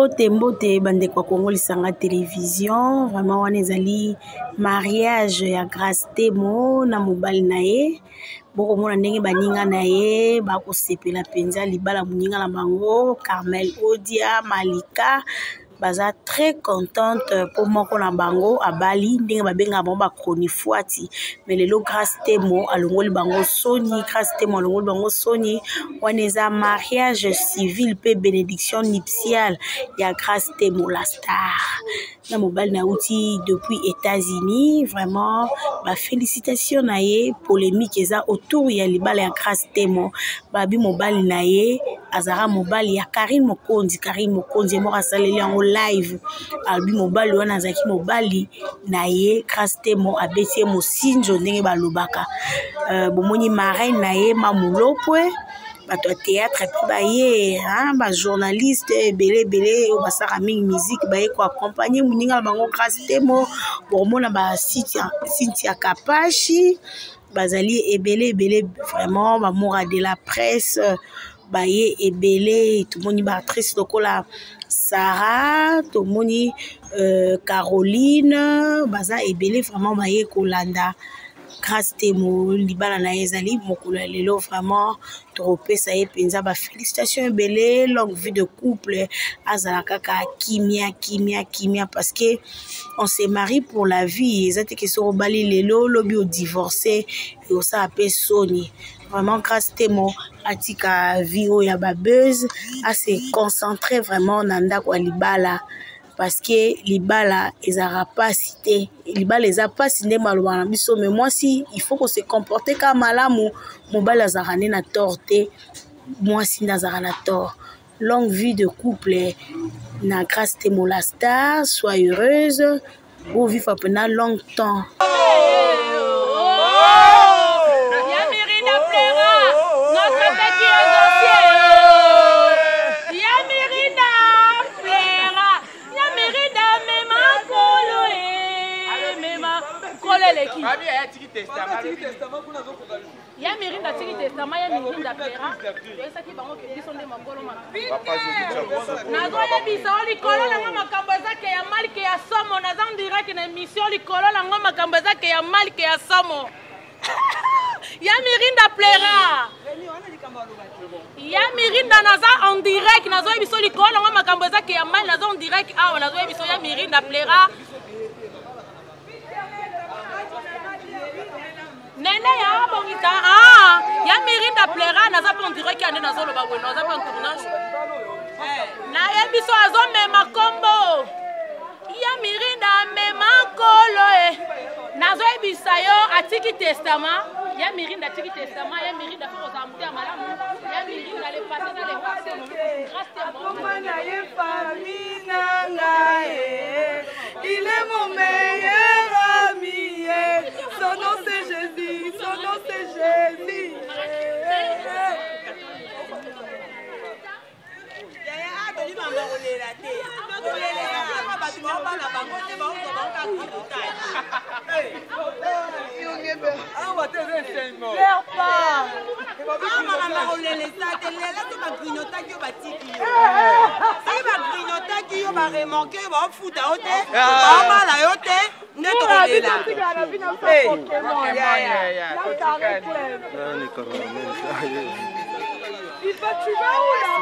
Mbote bande kwa Congo lisanga télévision vraiment wana ezali mariage ya Grace Temo na mobali na ye boko mona ndenge baninga na ye bakosepela penza libala muninga na bango Carmel Odia Malika baza très contente pour moko na bango abali ndenge babenga bango ba chronifuati mais lelo Grace Temo alongoli bango soni Grace Temo alongoli bango soni waneza mariage civil pe bénédiction nuptiale ya Grace Temo la star na mobile na outil depuis États-Unis vraiment ba félicitations na ye polémique eza autour ya libala ya Grace Temo babi mobile na ye azara mobile ya Karine Mokonzi mo asaleli yango live albi mobile wana azaki mobile na ye Grace Temo abeti mosinjo ndenge balobaka bomoni marraine na ye mamulopwe bato ya théâtre pe ba ye ba journaliste belé o basaka mingi musique ba ye ko accompagner muninga bango Grace Temo bomona ba Cynthia Kapashi bazali ebele vraiment ba mora de la presse baye ebele tout moni ba actrice lokola Sarah tout moni Caroline baza ebele vraiment baye kolanda Grace Temo libala na ezali mokolo lelo vraiment tropesa ye penza ba félicitations ebele longue vie de couple azala kaka kimia parce que on se marie pour la vie ezate ke so bali lelo lobi o divorcer et ça appelle soni vraiment Grace Temo atika vie o ya ba buzz à se concentrer vraiment na ndako libala parce que libala ezara pas cité libala eza pas cité maloba na biso mais moi si il faut qu'on se comporter comme malamu mobala zarane na torte moi si nazara na tort longue vie de couple na Grace Temo la star sois heureuse ou vivre pendant longtemps. Ya mirinda tiki testament ya mirinda pera esa ki bango ke biso nde mangolo papa nazo ya biso likolo na makambo ezake ya malike ya somo nazo direct na émission likolo na makambo ezake ya malike ya somo ya mirinda plera ya mirinda nazo en direct nazo ya biso likolo na makambo ezake ya mal nazo en direct awa nazo ya biso ya mirinda plera nene ya bongita ya mirinda plera naza pe on dirait qu'il y a na zolo ba bueno naza pe en tournage na yebiso azo mema kombo ya mirinda mema kolo nazo yebisa yo atiki testament ya mirinda atiki testament ya mirinda pour aux amours malamu ya mirinda le passé dans les passés Grace Temo na ye famille nanga il est mon meilleur ami son nom c'est Jésus son nom c'est Jésus tu vas où là?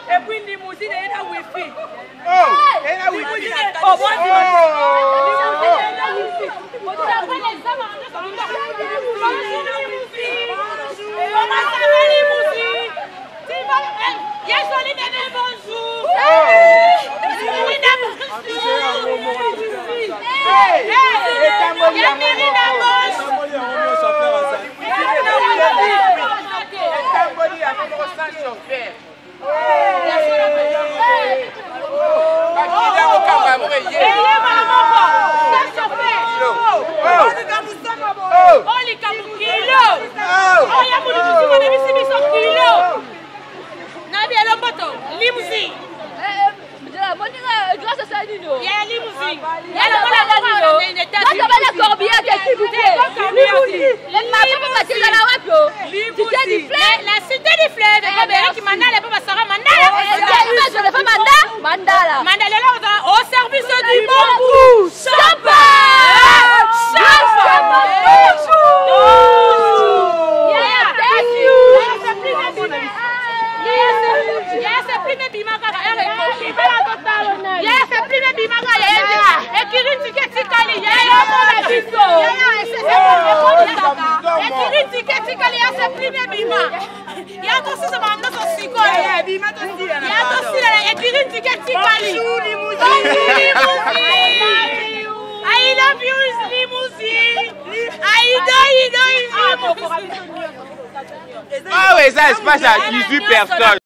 Et puis limousine et la wifi. Oh, et la wifi. Oh, bon, Ah oui, ça se passe à 18 personnes.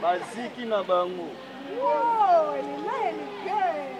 Baziki na bango. Wow, elle est là, elle est belle.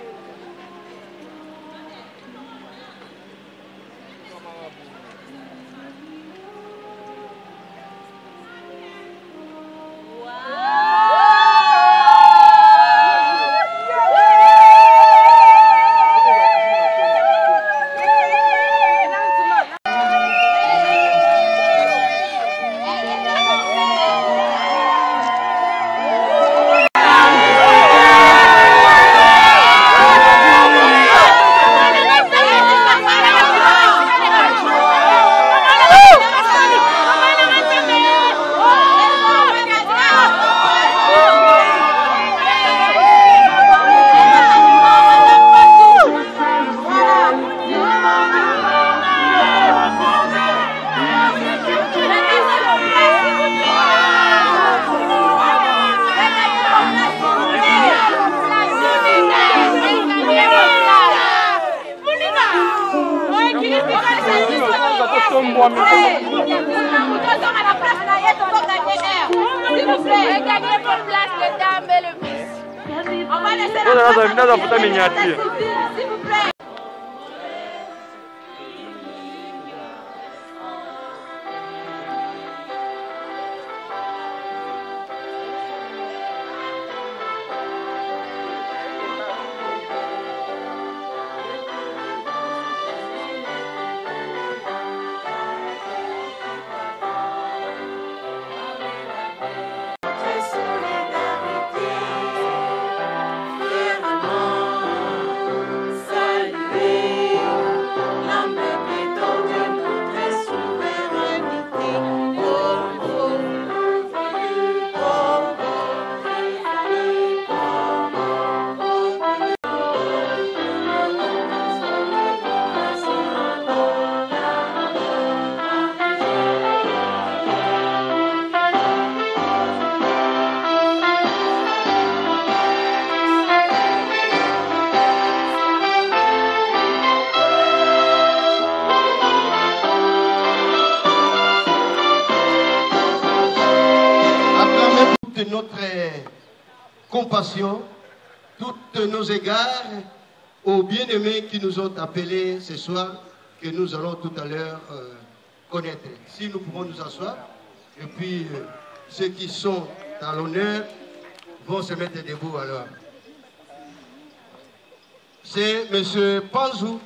Notre compassion, toutes nos égards aux bien-aimés qui nous ont appelés ce soir, que nous allons tout à l'heure connaître. Si nous pouvons nous asseoir, et puis ceux qui sont à l'honneur vont se mettre debout alors. C'est M. Panzou.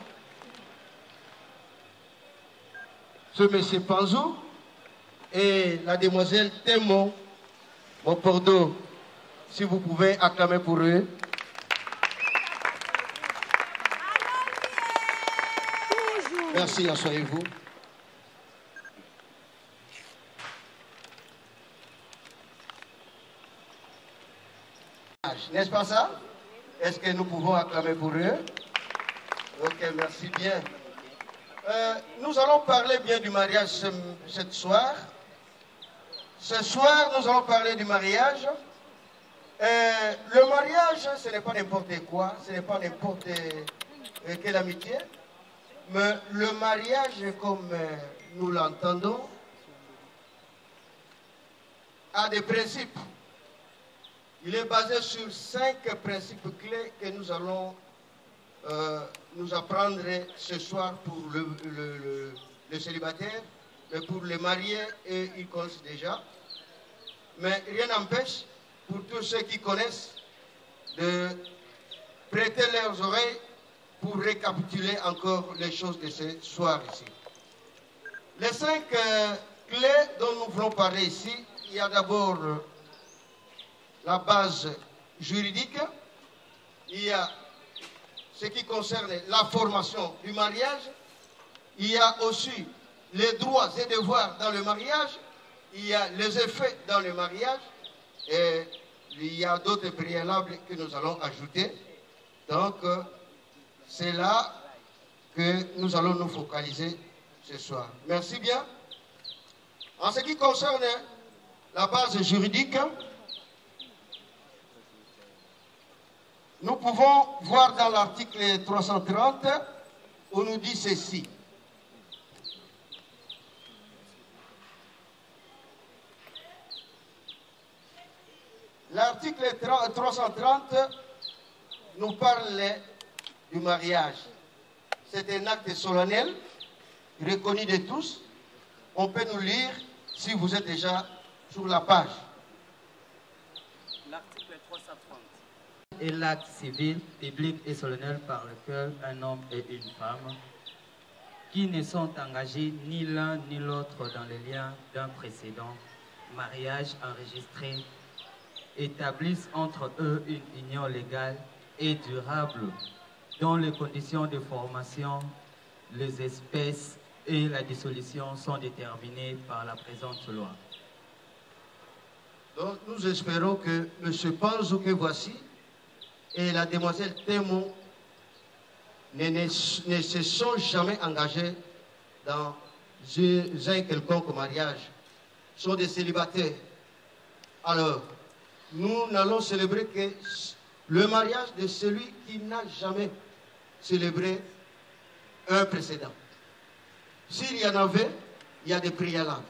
Ce M. Panzou et la demoiselle Témon. Au Bordeaux, si vous pouvez acclamer pour eux. Merci, asseyez-vous. N'est-ce pas ça? Est-ce que nous pouvons acclamer pour eux? Ok, merci bien. Nous allons parler bien du mariage ce soir. Ce soir, nous allons parler du mariage. Le mariage, ce n'est pas n'importe quoi, ce n'est pas n'importe quelle amitié. Mais le mariage, comme nous l'entendons, a des principes. Il est basé sur 5 principes clés que nous allons nous apprendre ce soir pour le célibataire, mais pour les mariés, et ils connaissent déjà. Mais rien n'empêche, pour tous ceux qui connaissent, de prêter leurs oreilles pour récapituler encore les choses de ce soir ici. Les 5 clés dont nous voulons parler ici, il y a d'abord la base juridique, il y a ce qui concerne la formation du mariage, il y a aussi les droits et devoirs dans le mariage, il y a les effets dans le mariage, et il y a d'autres préalables que nous allons ajouter. Donc, c'est là que nous allons nous focaliser ce soir. Merci bien. En ce qui concerne la base juridique, nous pouvons voir dans l'article 330, on nous dit ceci. L'article 330 nous parle du mariage. C'est un acte solennel, reconnu de tous. On peut nous lire si vous êtes déjà sur la page. L'article 330. Et l'acte civil, public et solennel par lequel un homme et une femme qui ne sont engagés ni l'un ni l'autre dans les liens d'un précédent mariage enregistré établissent entre eux une union légale et durable dont les conditions de formation, les espèces et la dissolution sont déterminées par la présente loi. Donc nous espérons que M. Panzou que voici et la demoiselle Témo ne se sont jamais engagés dans un quelconque mariage, sont des célibataires. Alors, nous n'allons célébrer que le mariage de celui qui n'a jamais célébré un précédent. S'il y en avait, il y a des préalables,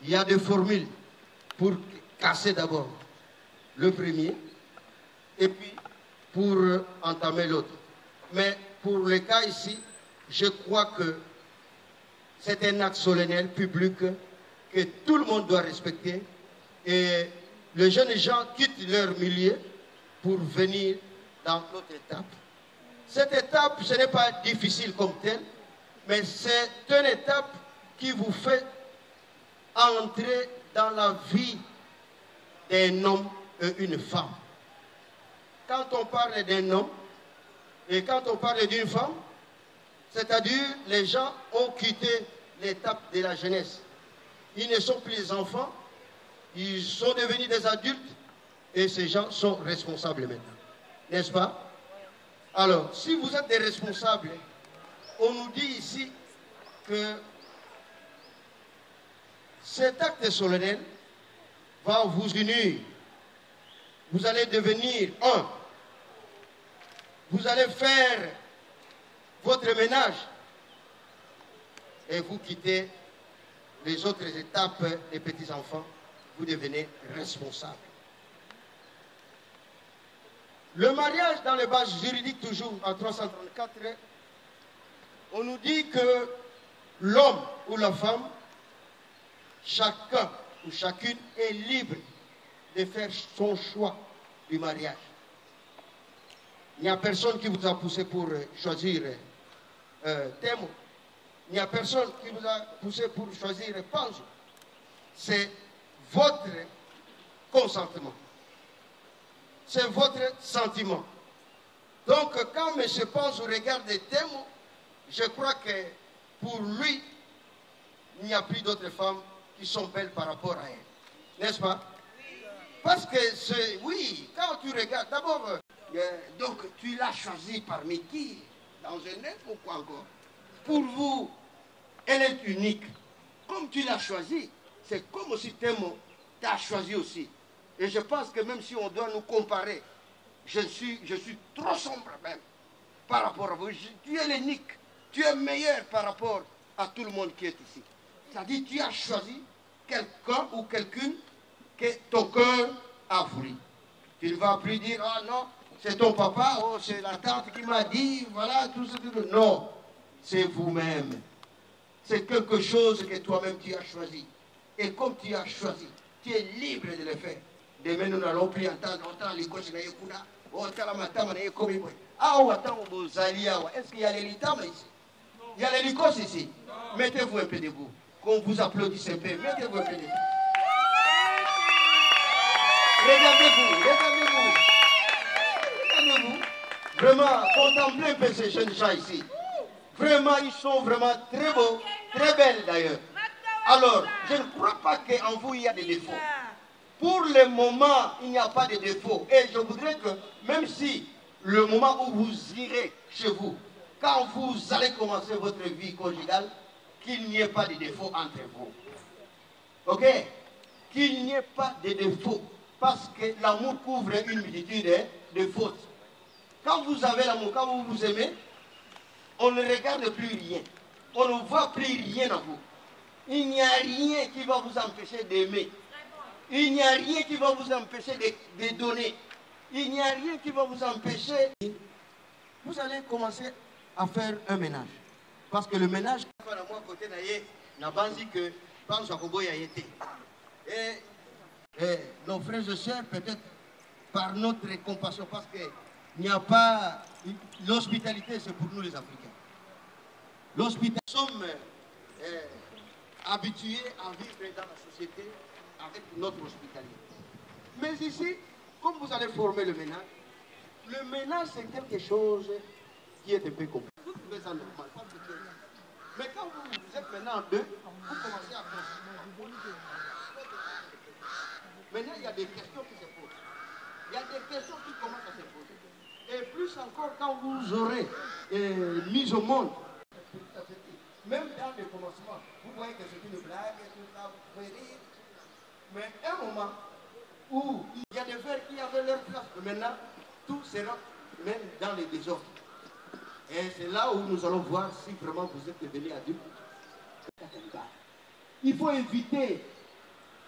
il y a des formules pour casser d'abord le premier et puis pour entamer l'autre. Mais pour le cas ici, je crois que c'est un acte solennel public que tout le monde doit respecter et les jeunes gens quittent leur milieu pour venir dans l'autre étape. Cette étape, ce n'est pas difficile comme telle, mais c'est une étape qui vous fait entrer dans la vie d'un homme et une femme. Quand on parle d'un homme et quand on parle d'une femme, c'est-à-dire les gens ont quitté l'étape de la jeunesse. Ils ne sont plus des enfants, ils sont devenus des adultes et ces gens sont responsables maintenant. N'est-ce pas? Alors, si vous êtes des responsables, on nous dit ici que cet acte solennel va vous unir. Vous allez devenir un. Vous allez faire votre ménage et vous quittez les autres étapes des petits-enfants. Vous devenez responsable. Le mariage dans les bases juridiques, toujours en 334, on nous dit que l'homme ou la femme, chacun ou chacune est libre de faire son choix du mariage. Il n'y a personne qui vous a poussé pour choisir Témo. Il n'y a personne qui vous a poussé pour choisir Panzou. C'est votre consentement. C'est votre sentiment. Donc, quand M. Panzou regarde Témo, je crois que pour lui, il n'y a plus d'autres femmes qui sont belles par rapport à elle. N'est-ce pas? Parce que, oui, quand tu regardes, d'abord, donc tu l'as choisi parmi qui? Dans un œuf ou quoi encore? Pour vous, elle est unique. Comme tu l'as choisi, c'est comme aussi Témo t'a choisi aussi. Et je pense que même si on doit nous comparer, je suis trop sombre même par rapport à vous. Tu es l'unique, tu es meilleur par rapport à tout le monde qui est ici. C'est-à-dire tu as choisi quelqu'un ou quelqu'une que ton cœur a voulu. Tu ne vas plus dire, ah non, c'est ton papa, oh, c'est la tante qui m'a dit, voilà, tout ce que... Non, c'est vous-même. C'est quelque chose que toi-même tu as choisi. Et comme tu as choisi, tu es libre de le faire. Demain, nous n'allons plus entendre les gosses de Yekuna. Est-ce qu'il y a les litams ici? Il y a les licos ici. Mettez-vous un peu debout. Qu'on vous applaudisse un peu. Mettez-vous un peu debout. Regardez-vous, regardez-vous. Regardez-vous. Vraiment, contemplez un peu ces jeunes gens ici. Vraiment, ils sont vraiment très beaux, très belles d'ailleurs. Alors, je ne crois pas qu'en vous, il y a des défauts. Pour le moment, il n'y a pas de défaut. Et je voudrais que, même si le moment où vous irez chez vous, quand vous allez commencer votre vie conjugale, qu'il n'y ait pas de défaut entre vous. Ok? Qu'il n'y ait pas de défauts. Parce que l'amour couvre une multitude de fautes. Quand vous avez l'amour, quand vous vous aimez, on ne regarde plus rien. On ne voit plus rien en vous. Il n'y a rien qui va vous empêcher d'aimer. Il n'y a rien qui va vous empêcher de donner. Il n'y a rien qui va vous empêcher. Vous allez commencer à faire un ménage. Parce que le ménage, et nos frères et sœurs, peut-être par notre compassion, parce qu'il n'y a pas... L'hospitalité, c'est pour nous les Africains. L'hospitalité, nous sommes habitués à vivre dans la société avec notre hospitalité. Mais ici, comme vous allez former le ménage c'est quelque chose qui est un peu compliqué. Vous trouvez ça normal, pas de problème. Mais quand vous êtes maintenant deux, vous commencez à penser. Maintenant, il y a des questions qui se posent. Il y a des questions qui commencent à se poser. Et plus encore quand vous aurez mis au monde, même dans le commencement, vous voyez que c'est une blague, tout ça, vous pouvez rire. Mais un moment où il y a des vers qui avaient leur place, maintenant, tout sera même dans les désordres. Et c'est là où nous allons voir si vraiment vous êtes devenus adultes. Il faut éviter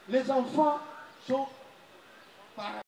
les enfants sont par